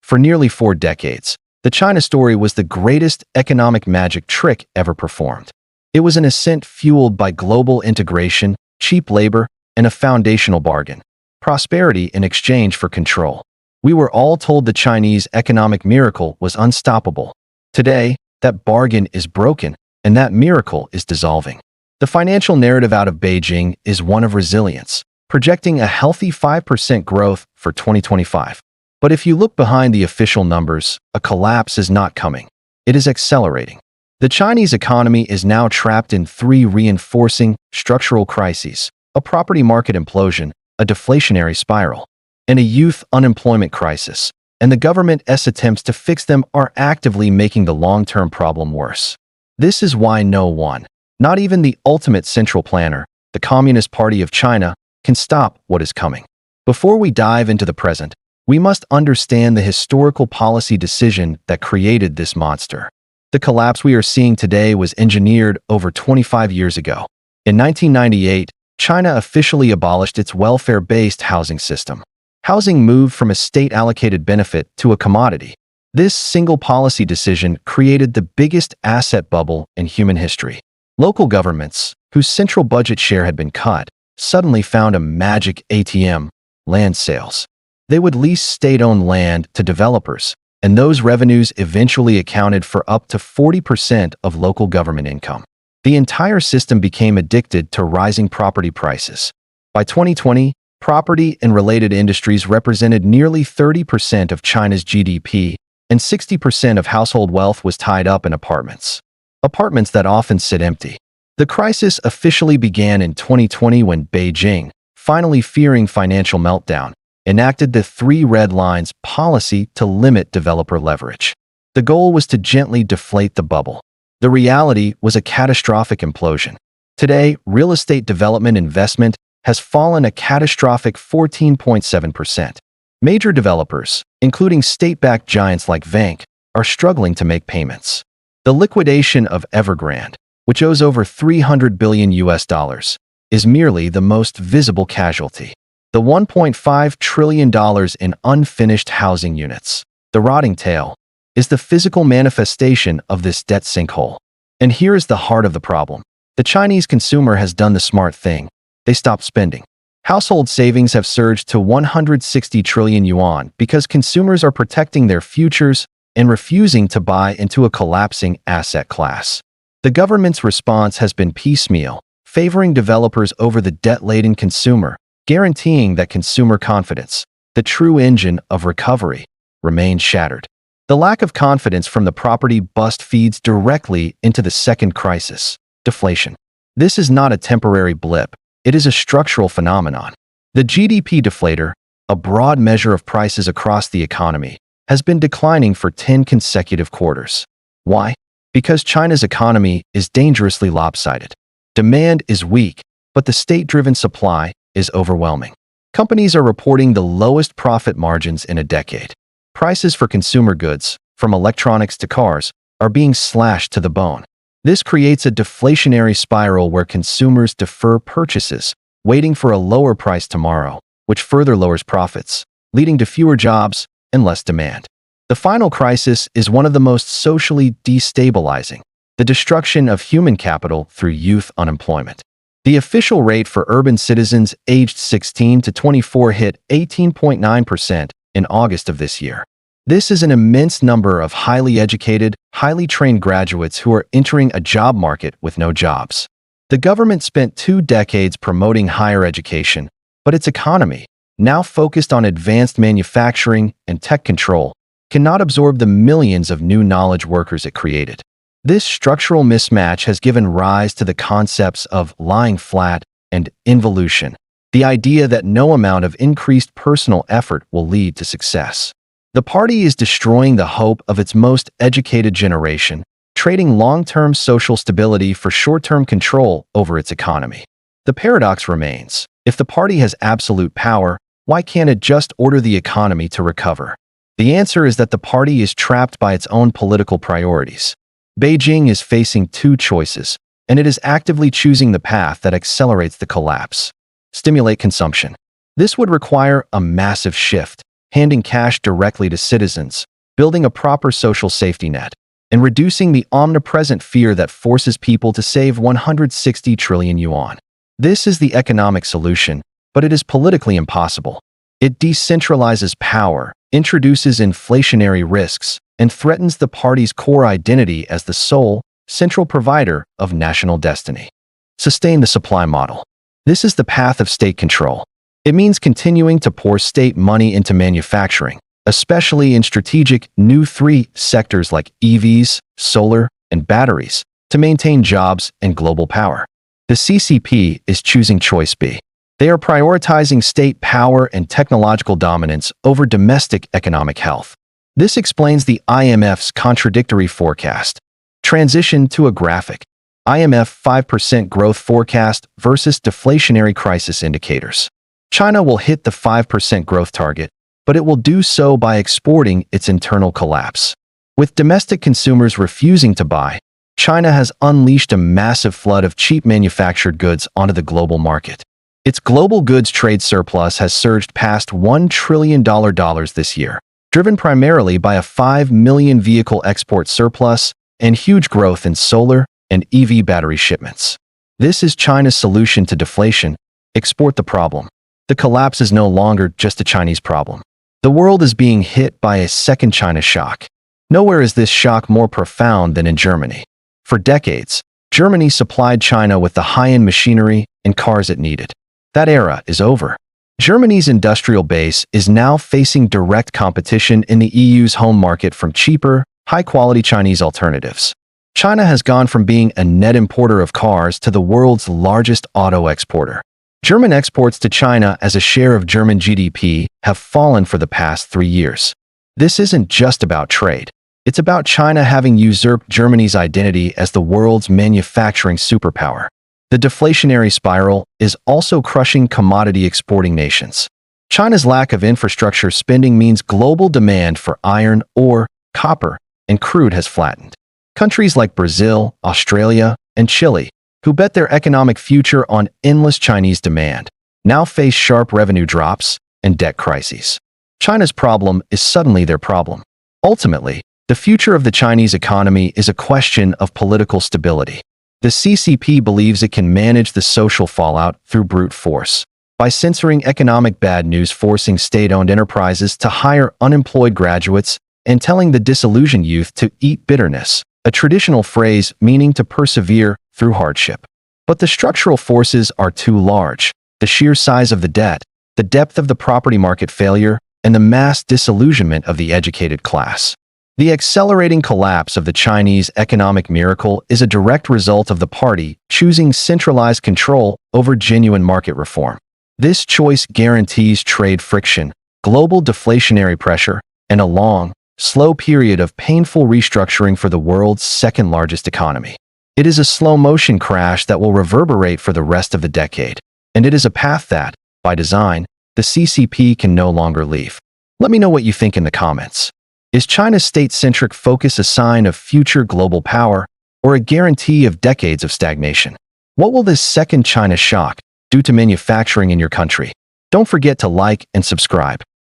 For nearly 4 decades, the China story was the greatest economic magic trick ever performed. It was an ascent fueled by global integration, cheap labor, and a foundational bargain: prosperity in exchange for control. We were all told the Chinese economic miracle was unstoppable. Today, that bargain is broken, and that miracle is dissolving. The financial narrative out of Beijing is one of resilience, projecting a healthy 5% growth for 2025. But if you look behind the official numbers, a collapse is not coming. It is accelerating. The Chinese economy is now trapped in three reinforcing structural crises: a property market implosion, a deflationary spiral, and a youth unemployment crisis. And the government's attempts to fix them are actively making the long-term problem worse. This is why no one, not even the ultimate central planner, the Communist Party of China, can stop what is coming. Before we dive into the present, we must understand the historical policy decision that created this monster. The collapse we are seeing today was engineered over 25 years ago. In 1998, China officially abolished its welfare-based housing system. Housing moved from a state-allocated benefit to a commodity. This single policy decision created the biggest asset bubble in human history. Local governments, whose central budget share had been cut, suddenly found a magic ATM: land sales. They would lease state-owned land to developers, and those revenues eventually accounted for up to 40% of local government income. The entire system became addicted to rising property prices. By 2020, property and related industries represented nearly 30% of China's GDP, and 60% of household wealth was tied up in apartments. Apartments that often sit empty. The crisis officially began in 2020 when Beijing, finally fearing financial meltdown, enacted the Three Red Lines policy to limit developer leverage. The goal was to gently deflate the bubble. The reality was a catastrophic implosion. Today, real estate development investment has fallen a catastrophic 14.7%. Major developers, including state-backed giants like Vanke, are struggling to make payments. The liquidation of Evergrande, which owes over $300 billion, is merely the most visible casualty. The $1.5 trillion in unfinished housing units, the rotting tail, is the physical manifestation of this debt sinkhole. And here is the heart of the problem. The Chinese consumer has done the smart thing. They stopped spending. Household savings have surged to 160 trillion yuan because consumers are protecting their futures and refusing to buy into a collapsing asset class. The government's response has been piecemeal, favoring developers over the debt-laden consumer, guaranteeing that consumer confidence, the true engine of recovery, remains shattered. The lack of confidence from the property bust feeds directly into the second crisis: deflation. This is not a temporary blip. It is a structural phenomenon. The GDP deflator, a broad measure of prices across the economy, has been declining for 10 consecutive quarters. Why? Because China's economy is dangerously lopsided. Demand is weak, but the state-driven supply is overwhelming. Companies are reporting the lowest profit margins in a decade. Prices for consumer goods, from electronics to cars, are being slashed to the bone. This creates a deflationary spiral where consumers defer purchases, waiting for a lower price tomorrow, which further lowers profits, leading to fewer jobs and less demand. The final crisis is one of the most socially destabilizing: the destruction of human capital through youth unemployment. The official rate for urban citizens aged 16 to 24 hit 18.9% in August of this year. This is an immense number of highly educated, highly trained graduates who are entering a job market with no jobs. The government spent 2 decades promoting higher education, but its economy, now focused on advanced manufacturing and tech control, cannot absorb the millions of new knowledge workers it created. This structural mismatch has given rise to the concepts of lying flat and involution, the idea that no amount of increased personal effort will lead to success. The party is destroying the hope of its most educated generation, trading long-term social stability for short-term control over its economy. The paradox remains: if the party has absolute power, why can't it just order the economy to recover? The answer is that the party is trapped by its own political priorities. Beijing is facing 2 choices, and it is actively choosing the path that accelerates the collapse. Stimulate consumption. This would require a massive shift. handing cash directly to citizens, building a proper social safety net, and reducing the omnipresent fear that forces people to save 160 trillion yuan. This is the economic solution, but it is politically impossible. It decentralizes power, introduces inflationary risks, and threatens the party's core identity as the sole, central provider of national destiny. Sustain the supply model. This is the path of state control. It means continuing to pour state money into manufacturing, especially in strategic new three sectors like EVs, solar, and batteries, to maintain jobs and global power. The CCP is choosing choice B. They are prioritizing state power and technological dominance over domestic economic health. This explains the IMF's contradictory forecast. Transition to a graphic. IMF 5% growth forecast versus deflationary crisis indicators. China will hit the 5% growth target, but it will do so by exporting its internal collapse. With domestic consumers refusing to buy, China has unleashed a massive flood of cheap manufactured goods onto the global market. Its global goods trade surplus has surged past $1 trillion this year, driven primarily by a 5 million vehicle export surplus and huge growth in solar and EV battery shipments. This is China's solution to deflation: export the problem. The collapse is no longer just a Chinese problem. The world is being hit by a second China shock. Nowhere is this shock more profound than in Germany. For decades, Germany supplied China with the high-end machinery and cars it needed. That era is over. Germany's industrial base is now facing direct competition in the EU's home market from cheaper, high-quality Chinese alternatives. China has gone from being a net importer of cars to the world's largest auto exporter. German exports to China as a share of German GDP have fallen for the past 3 years. This isn't just about trade. It's about China having usurped Germany's identity as the world's manufacturing superpower. The deflationary spiral is also crushing commodity exporting nations. China's lack of infrastructure spending means global demand for iron, ore, copper, and crude has flattened. Countries like Brazil, Australia, and Chile, who bet their economic future on endless Chinese demand, now face sharp revenue drops and debt crises. China's problem is suddenly their problem. Ultimately, the future of the Chinese economy is a question of political stability. The CCP believes it can manage the social fallout through brute force. By censoring economic bad news, forcing state-owned enterprises to hire unemployed graduates, and telling the disillusioned youth to eat bitterness, a traditional phrase meaning to persevere through hardship. But the structural forces are too large: the sheer size of the debt, the depth of the property market failure, and the mass disillusionment of the educated class. The accelerating collapse of the Chinese economic miracle is a direct result of the party choosing centralized control over genuine market reform. This choice guarantees trade friction, global deflationary pressure, and a long, slow period of painful restructuring for the world's second-largest economy. It is a slow-motion crash that will reverberate for the rest of the decade, and it is a path that, by design, the CCP can no longer leave. Let me know what you think in the comments. Is China's state-centric focus a sign of future global power, or a guarantee of decades of stagnation? What will this second China shock do to manufacturing in your country? Don't forget to like and subscribe.